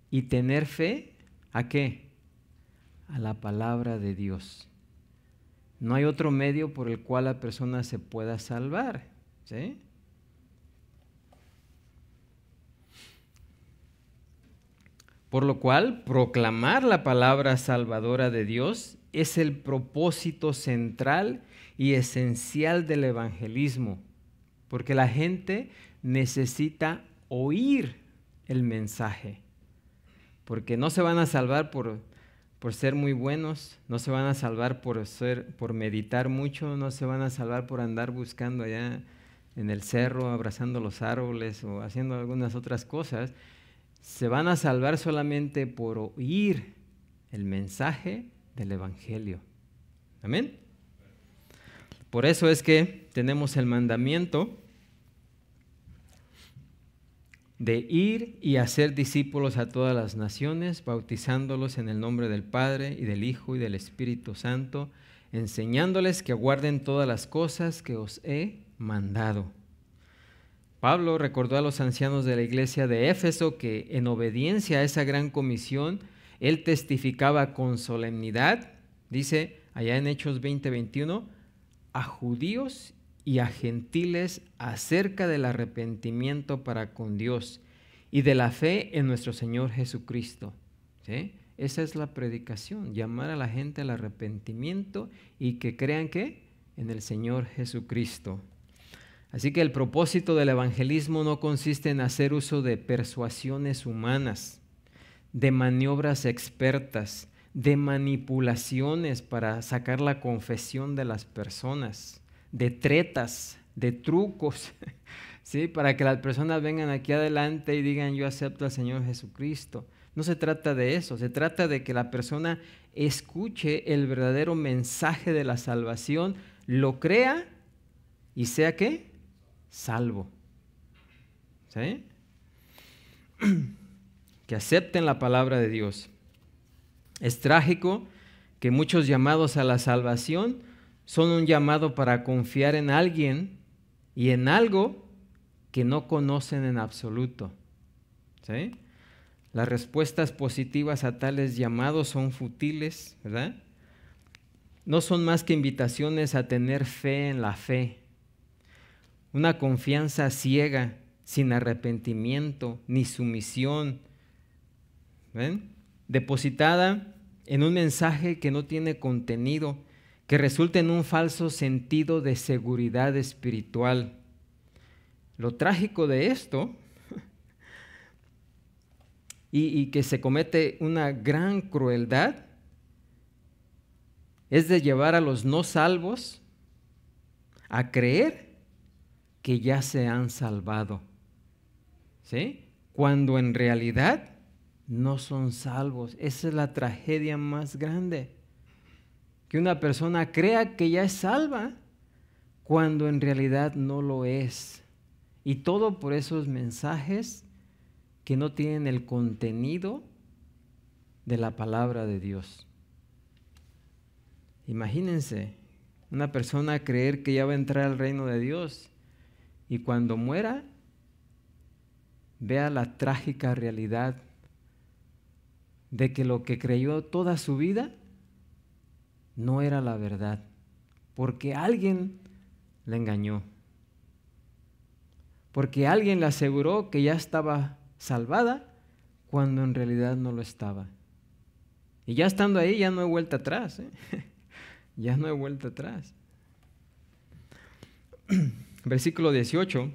y tener fe. ¿A qué? A la palabra de Dios. No hay otro medio por el cual la persona se pueda salvar, ¿sí? Por lo cual, proclamar la palabra salvadora de Dios es el propósito central y esencial del evangelismo, porque la gente necesita oír el mensaje, porque no se van a salvar por ser muy buenos, no se van a salvar por meditar mucho, no se van a salvar por andar buscando allá en el cerro, abrazando los árboles o haciendo algunas otras cosas, se van a salvar solamente por oír el mensaje del Evangelio. Amén. Por eso es que tenemos el mandamiento de ir y hacer discípulos a todas las naciones, bautizándolos en el nombre del Padre y del Hijo y del Espíritu Santo, enseñándoles que guarden todas las cosas que os he mandado. Pablo recordó a los ancianos de la iglesia de Éfeso que en obediencia a esa gran comisión, él testificaba con solemnidad, dice allá en Hechos 20:21, a judíos y a gentiles acerca del arrepentimiento para con Dios y de la fe en nuestro Señor Jesucristo. ¿Sí? Esa es la predicación, llamar a la gente al arrepentimiento y que crean que en el Señor Jesucristo. Así que el propósito del evangelismo no consiste en hacer uso de persuasiones humanas, de maniobras expertas, de manipulaciones para sacar la confesión de las personas, de tretas, de trucos, ¿sí? Para que las personas vengan aquí adelante y digan yo acepto al Señor Jesucristo. No se trata de eso, se trata de que la persona escuche el verdadero mensaje de la salvación, lo crea y sea ¿qué? Salvo. ¿Sí? Que acepten la palabra de Dios. Es trágico que muchos llamados a la salvación son un llamado para confiar en alguien y en algo que no conocen en absoluto. ¿Sí? Las respuestas positivas a tales llamados son futiles, ¿verdad? No son más que invitaciones a tener fe en la fe. Una confianza ciega, sin arrepentimiento ni sumisión, ¿ven? Depositada en un mensaje que no tiene contenido, que resulta en un falso sentido de seguridad espiritual. Lo trágico de esto, y que se comete una gran crueldad, es de llevar a los no salvos a creer que ya se han salvado, ¿sí? Cuando en realidad no son salvos. Esa es la tragedia más grande. Que una persona crea que ya es salva cuando en realidad no lo es. Y todo por esos mensajes que no tienen el contenido de la palabra de Dios. Imagínense una persona creer que ya va a entrar al reino de Dios y cuando muera vea la trágica realidad de que lo que creyó toda su vida no era la verdad, porque alguien le engañó, porque alguien le aseguró que ya estaba salvada cuando en realidad no lo estaba. Y ya estando ahí ya no hay vuelta atrás, ¿eh? Ya no hay vuelta atrás. Versículo 18,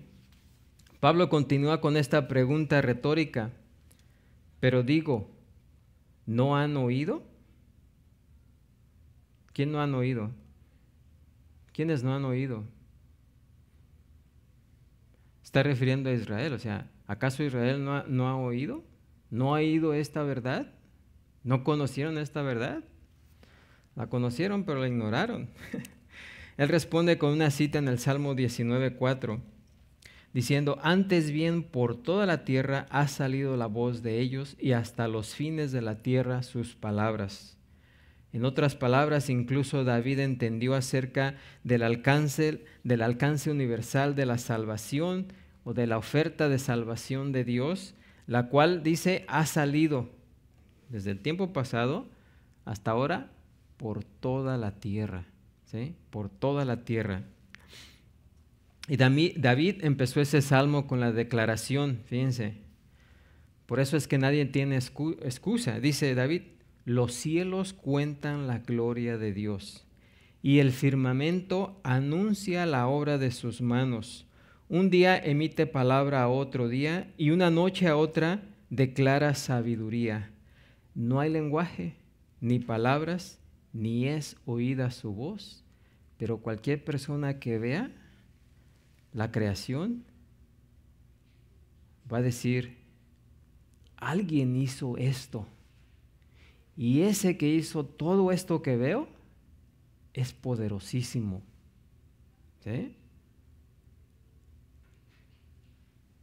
Pablo continúa con esta pregunta retórica, pero digo, ¿no han oído? ¿Quién no han oído? ¿Quiénes no han oído? Está refiriendo a Israel, o sea, ¿acaso Israel no ha oído? ¿No ha oído esta verdad? ¿No conocieron esta verdad? La conocieron, pero la ignoraron. Él responde con una cita en el Salmo 19:4, diciendo, antes bien por toda la tierra ha salido la voz de ellos y hasta los fines de la tierra sus palabras. En otras palabras, incluso David entendió acerca del alcance universal de la salvación o de la oferta de salvación de Dios, la cual dice ha salido desde el tiempo pasado hasta ahora por toda la tierra, ¿sí? Por toda la tierra. Y David empezó ese salmo con la declaración, fíjense, por eso es que nadie tiene excusa. Dice David, los cielos cuentan la gloria de Dios y el firmamento anuncia la obra de sus manos. Un día emite palabra a otro día y una noche a otra declara sabiduría. No hay lenguaje, ni palabras, ni es oída su voz, pero cualquier persona que vea la creación va a decir, alguien hizo esto. Y ese que hizo todo esto que veo es poderosísimo. ¿Sí?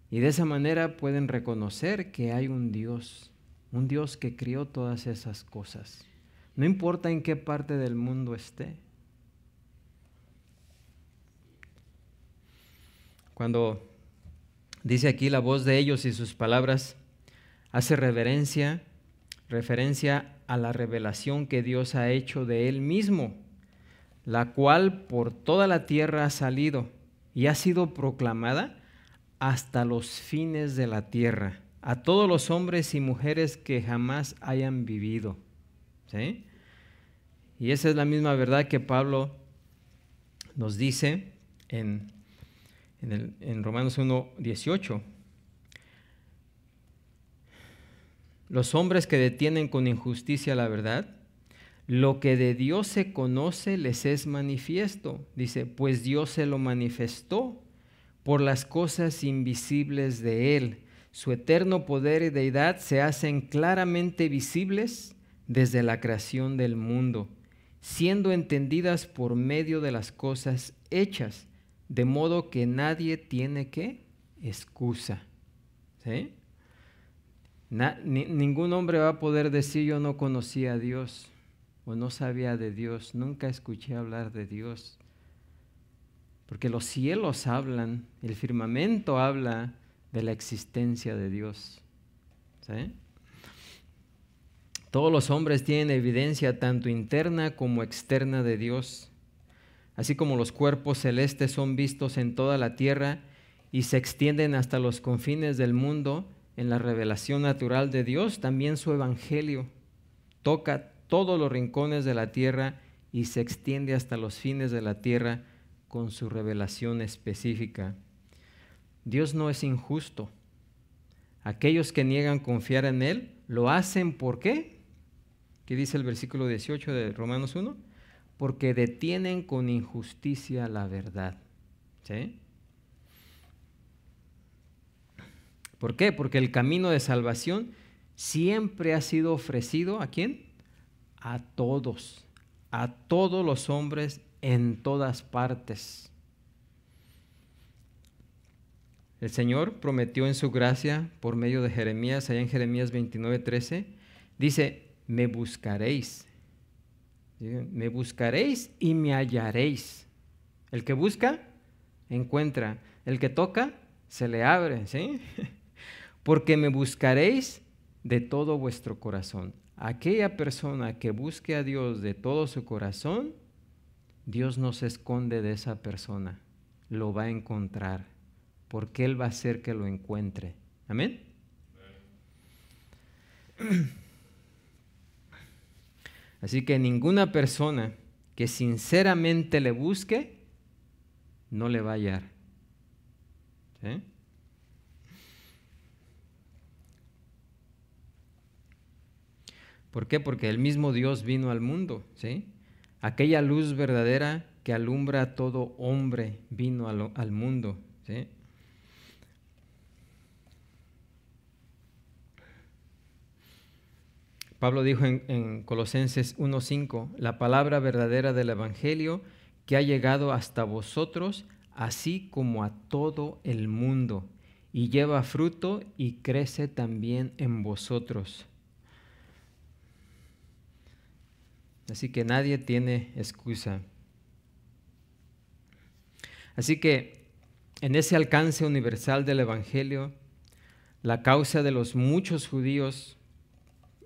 Y de esa manera pueden reconocer que hay un Dios que crió todas esas cosas. No importa en qué parte del mundo esté. Cuando dice aquí la voz de ellos y sus palabras, hace referencia a la revelación que Dios ha hecho de Él mismo, la cual por toda la tierra ha salido y ha sido proclamada hasta los fines de la tierra, a todos los hombres y mujeres que jamás hayan vivido. ¿Sí? Y esa es la misma verdad que Pablo nos dice en Romanos 1:18. Los hombres que detienen con injusticia la verdad, lo que de Dios se conoce les es manifiesto. Dice, pues Dios se lo manifestó por las cosas invisibles de Él. Su eterno poder y deidad se hacen claramente visibles desde la creación del mundo, siendo entendidas por medio de las cosas hechas, de modo que nadie tiene ¿qué? Excusa. ¿Sí? Ningún hombre va a poder decir yo no conocía a Dios o no sabía de Dios, nunca escuché hablar de Dios. Porque los cielos hablan, el firmamento habla de la existencia de Dios. ¿Sí? Todos los hombres tienen evidencia tanto interna como externa de Dios, así como los cuerpos celestes son vistos en toda la tierra y se extienden hasta los confines del mundo en la revelación natural de Dios. También su evangelio toca todos los rincones de la tierra y se extiende hasta los fines de la tierra con su revelación específica. Dios no es injusto. Aquellos que niegan confiar en Él lo hacen ¿por qué? ¿Qué dice el versículo 18 de Romanos 1? Porque detienen con injusticia la verdad. ¿Sí? ¿Por qué? Porque el camino de salvación siempre ha sido ofrecido ¿a quién? A todos los hombres en todas partes. El Señor prometió en su gracia por medio de Jeremías, allá en Jeremías 29:13, dice, me buscaréis y me hallaréis. El que busca, encuentra. El que toca, se le abre, ¿sí? Porque me buscaréis de todo vuestro corazón. Aquella persona que busque a Dios de todo su corazón, Dios no se esconde de esa persona, lo va a encontrar, porque Él va a hacer que lo encuentre. ¿Amén? Así que ninguna persona que sinceramente le busque, no le va a hallar. ¿Sí? ¿Por qué? Porque el mismo Dios vino al mundo, ¿sí? Aquella luz verdadera que alumbra a todo hombre vino al mundo, ¿sí? Pablo dijo en Colosenses 1:5, la palabra verdadera del Evangelio que ha llegado hasta vosotros, así como a todo el mundo, y lleva fruto y crece también en vosotros. Así que nadie tiene excusa. Así que en ese alcance universal del Evangelio, la causa de los muchos judíos,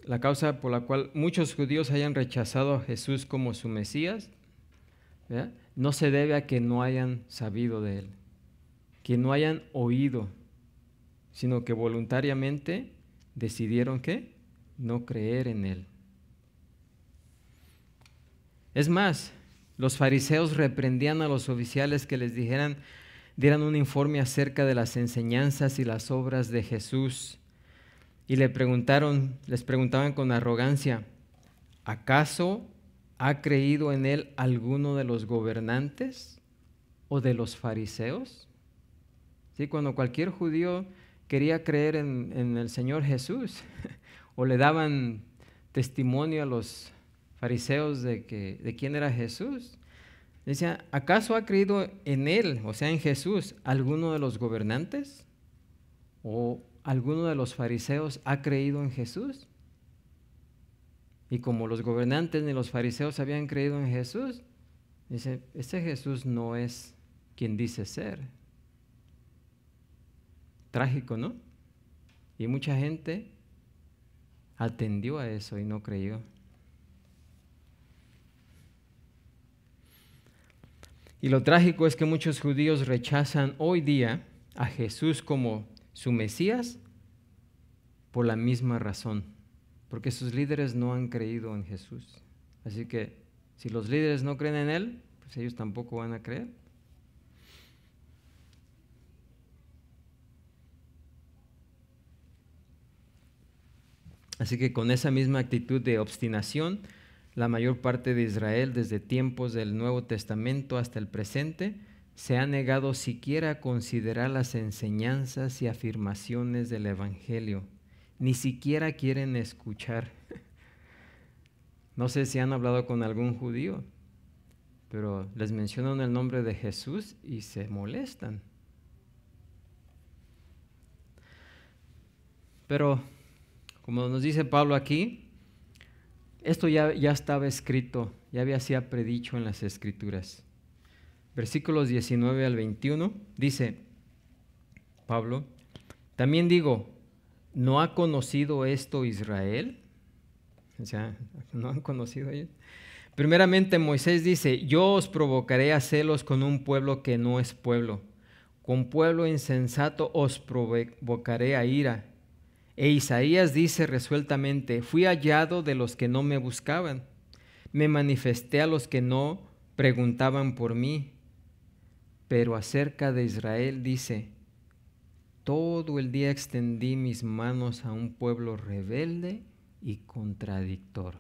la causa por la cual muchos judíos hayan rechazado a Jesús como su Mesías, ¿verdad? No se debe a que no hayan sabido de Él, que no hayan oído, sino que voluntariamente decidieron ¿qué? No creer en Él. Es más, los fariseos reprendían a los oficiales que les dieran un informe acerca de las enseñanzas y las obras de Jesús. Y les preguntaban con arrogancia, ¿acaso ha creído en Él alguno de los gobernantes o de los fariseos? ¿Sí? Cuando cualquier judío quería creer en el Señor Jesús, o le daban testimonio a los fariseos de quién era Jesús. Decía, ¿acaso ha creído en Él, o sea, en Jesús, alguno de los gobernantes? ¿O alguno de los fariseos ha creído en Jesús? Y como los gobernantes ni los fariseos habían creído en Jesús, dice, ese Jesús no es quien dice ser. Trágico, ¿no? Y mucha gente atendió a eso y no creyó. Y lo trágico es que muchos judíos rechazan hoy día a Jesús como su Mesías por la misma razón, porque sus líderes no han creído en Jesús. Así que si los líderes no creen en Él, pues ellos tampoco van a creer. Así que con esa misma actitud de obstinación, la mayor parte de Israel, desde tiempos del Nuevo Testamento hasta el presente, se ha negado siquiera a considerar las enseñanzas y afirmaciones del Evangelio. Ni siquiera quieren escuchar. No sé si han hablado con algún judío, pero les mencionan el nombre de Jesús y se molestan. Pero, como nos dice Pablo aquí, esto ya estaba escrito, ya había sido predicho en las Escrituras. Versículos 19 al 21 dice Pablo, también digo, ¿no ha conocido esto Israel? O sea, ¿no han conocido ellos? Primeramente Moisés dice, yo os provocaré a celos con un pueblo que no es pueblo. Con pueblo insensato os provocaré a ira. E Isaías dice resueltamente, fui hallado de los que no me buscaban. Me manifesté a los que no preguntaban por mí. Pero acerca de Israel dice, todo el día extendí mis manos a un pueblo rebelde y contradictor.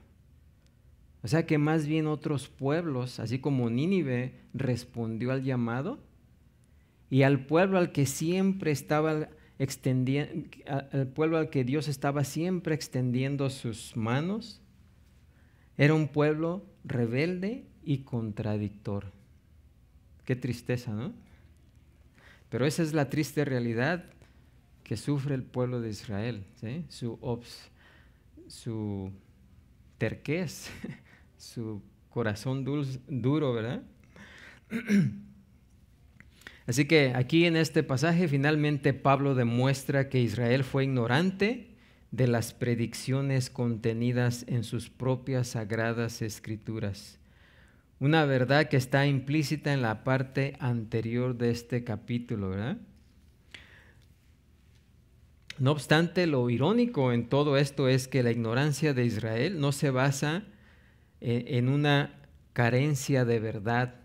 O sea que más bien otros pueblos, así como Nínive respondió al llamado, y al pueblo al que siempre estaba al pueblo al que Dios estaba siempre extendiendo sus manos, era un pueblo rebelde y contradictor. Qué tristeza, ¿no? Pero esa es la triste realidad que sufre el pueblo de Israel, ¿sí? Su terquez, su corazón duro, ¿verdad? Así que aquí en este pasaje finalmente Pablo demuestra que Israel fue ignorante de las predicciones contenidas en sus propias sagradas escrituras. Una verdad que está implícita en la parte anterior de este capítulo, ¿verdad? No obstante, lo irónico en todo esto es que la ignorancia de Israel no se basa en una carencia de verdad.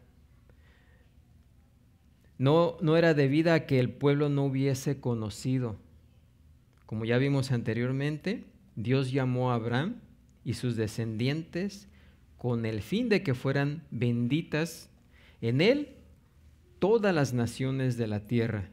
No era debida a que el pueblo no hubiese conocido. Como ya vimos anteriormente, Dios llamó a Abraham y sus descendientes con el fin de que fueran benditas en él todas las naciones de la tierra.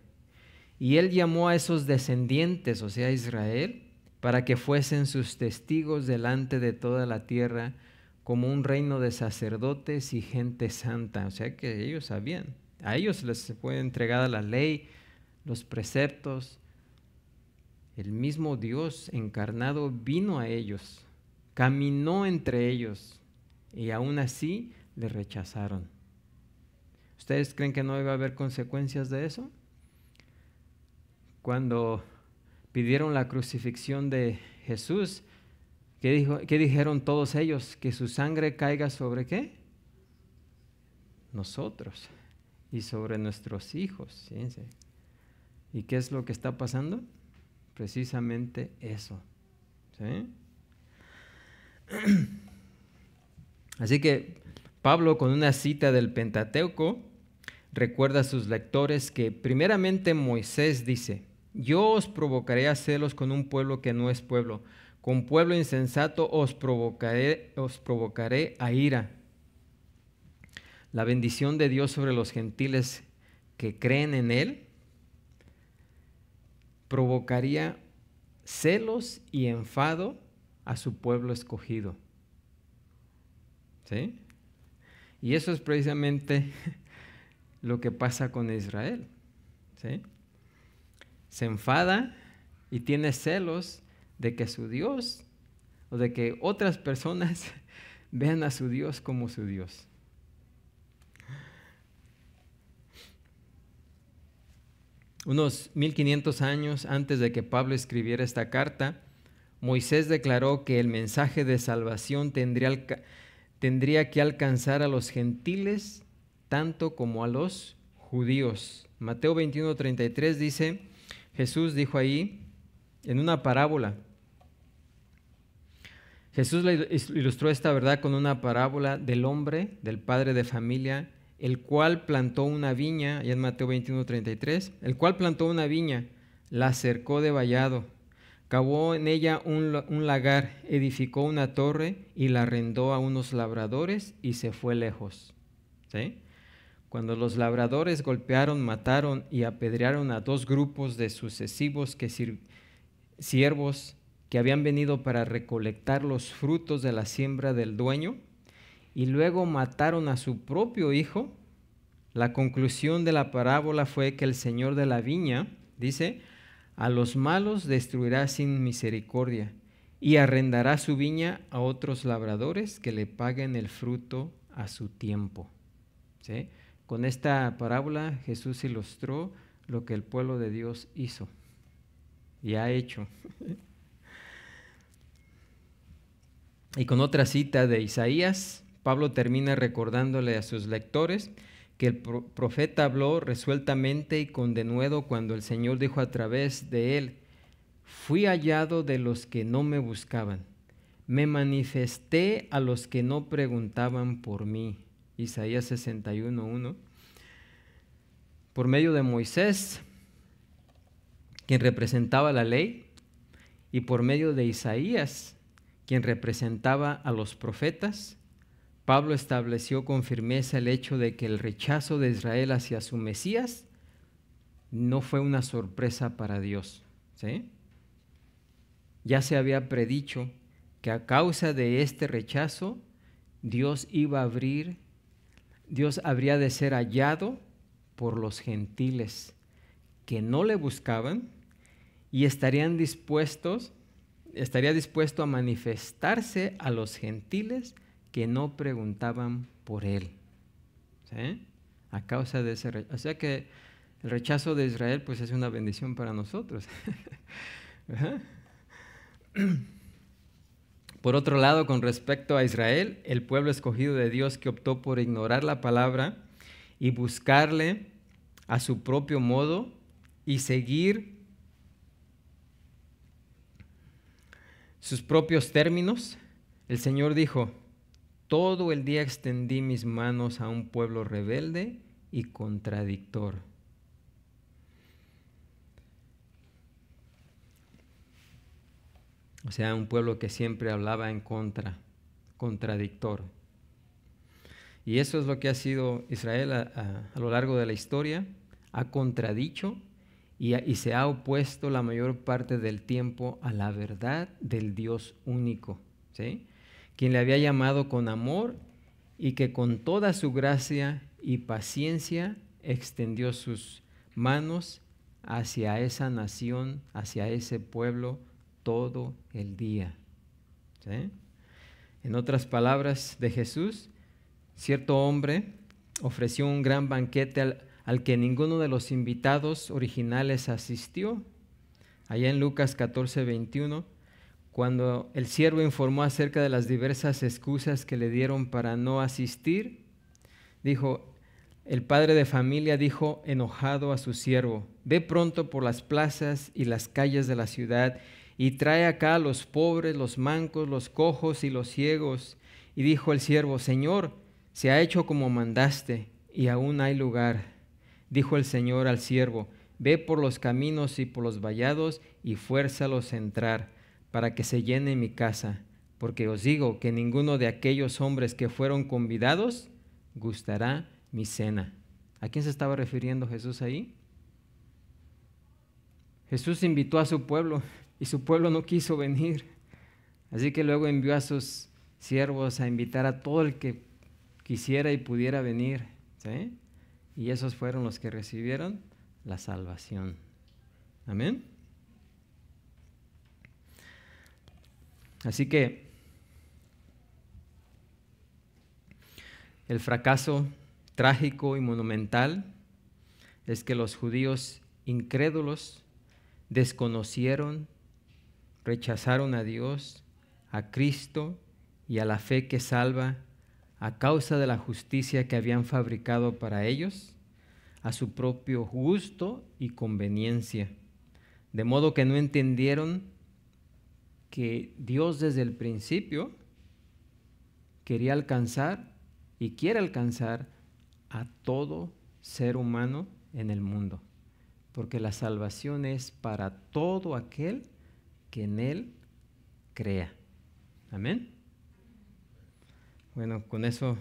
Y él llamó a esos descendientes, o sea, Israel, para que fuesen sus testigos delante de toda la tierra como un reino de sacerdotes y gente santa. O sea que ellos sabían. A ellos les fue entregada la ley, los preceptos. El mismo Dios encarnado vino a ellos, caminó entre ellos y aún así le rechazaron. ¿Ustedes creen que no iba a haber consecuencias de eso? Cuando pidieron la crucifixión de Jesús, ¿qué dijeron todos ellos? Que su sangre caiga sobre ¿qué? Nosotros y sobre nuestros hijos. Fíjense. ¿Y qué es lo que está pasando? Precisamente eso. ¿Sí? Así que Pablo, con una cita del Pentateuco, recuerda a sus lectores que primeramente Moisés dice, yo os provocaré a celos con un pueblo que no es pueblo, con pueblo insensato os provocaré a ira. La bendición de Dios sobre los gentiles que creen en Él provocaría celos y enfado a su pueblo escogido. ¿Sí? Y eso es precisamente lo que pasa con Israel. ¿Sí? Se enfada y tiene celos de que su Dios o de que otras personas vean a su Dios como su Dios. Unos 1500 años antes de que Pablo escribiera esta carta, Moisés declaró que el mensaje de salvación tendría que alcanzar a los gentiles tanto como a los judíos. Mateo 21:33 dice, Jesús dijo ahí en una parábola. Jesús ilustró esta verdad con una parábola del hombre, del padre de familia, el cual plantó una viña, y en Mateo 21:33, el cual plantó una viña, la cercó de vallado, cavó en ella un lagar, edificó una torre y la arrendó a unos labradores y se fue lejos. ¿Sí? Cuando los labradores golpearon, mataron y apedrearon a 2 grupos de sucesivos siervos que habían venido para recolectar los frutos de la siembra del dueño, y luego mataron a su propio hijo, la conclusión de la parábola fue que el Señor de la viña, dice, a los malos destruirá sin misericordia y arrendará su viña a otros labradores que le paguen el fruto a su tiempo. ¿Sí? Con esta parábola Jesús ilustró lo que el pueblo de Dios hizo y ha hecho. Y con otra cita de Isaías, Pablo termina recordándole a sus lectores que el profeta habló resueltamente y con denuedo cuando el Señor dijo a través de él, fui hallado de los que no me buscaban, me manifesté a los que no preguntaban por mí. Isaías 61:1. Por medio de Moisés, quien representaba la ley, y por medio de Isaías, quien representaba a los profetas, Pablo estableció con firmeza el hecho de que el rechazo de Israel hacia su Mesías no fue una sorpresa para Dios. ¿Sí? Ya se había predicho que a causa de este rechazo, Dios habría de ser hallado por los gentiles que no le buscaban y estaría dispuesto a manifestarse a los gentiles que no preguntaban por él. ¿Sí? A causa de ese rechazo. O sea que el rechazo de Israel pues es una bendición para nosotros. Por otro lado, con respecto a Israel, el pueblo escogido de Dios que optó por ignorar la palabra y buscarle a su propio modo y seguir sus propios términos, el Señor dijo, todo el día extendí mis manos a un pueblo rebelde y contradictor. O sea, un pueblo que siempre hablaba en contra, contradictor. Y eso es lo que ha sido Israel a lo largo de la historia. Ha contradicho y se ha opuesto la mayor parte del tiempo a la verdad del Dios único, ¿sí? Quien le había llamado con amor y que con toda su gracia y paciencia extendió sus manos hacia esa nación, hacia ese pueblo todo el día. ¿Sí? En otras palabras de Jesús, cierto hombre ofreció un gran banquete al que ninguno de los invitados originales asistió. Allá en Lucas 14:21, cuando el siervo informó acerca de las diversas excusas que le dieron para no asistir, el padre de familia dijo enojado a su siervo, ve pronto por las plazas y las calles de la ciudad y trae acá a los pobres, los mancos, los cojos y los ciegos. Y dijo el siervo, Señor, se ha hecho como mandaste y aún hay lugar. Dijo el Señor al siervo, ve por los caminos y por los vallados y fuérzalos a entrar, para que se llene mi casa, porque os digo que ninguno de aquellos hombres que fueron convidados gustará mi cena. ¿A quién se estaba refiriendo Jesús ahí? Jesús invitó a su pueblo y su pueblo no quiso venir. Así que luego envió a sus siervos a invitar a todo el que quisiera y pudiera venir, ¿sí? Y esos fueron los que recibieron la salvación. Amén. Así que el fracaso trágico y monumental es que los judíos incrédulos desconocieron, rechazaron a Dios, a Cristo y a la fe que salva a causa de la justicia que habían fabricado para ellos, a su propio gusto y conveniencia, de modo que no entendieron que Dios desde el principio quería alcanzar y quiere alcanzar a todo ser humano en el mundo, porque la salvación es para todo aquel que en Él crea. Amén. Bueno, con eso,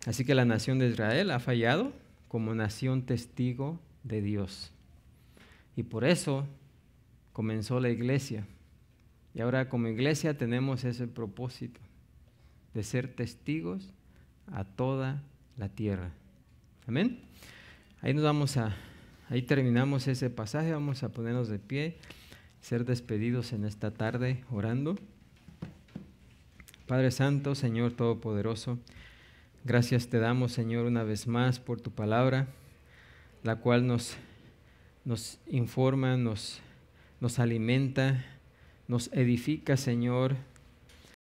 así que la nación de Israel ha fallado como nación testigo de Dios. Y por eso comenzó la iglesia. Y ahora como iglesia tenemos ese propósito de ser testigos a toda la tierra. Amén. Ahí terminamos ese pasaje. Vamos a ponernos de pie, ser despedidos en esta tarde orando. Padre Santo, Señor Todopoderoso, gracias te damos, Señor, una vez más por tu palabra, la cual nos informa, nos alimenta, nos edifica, Señor,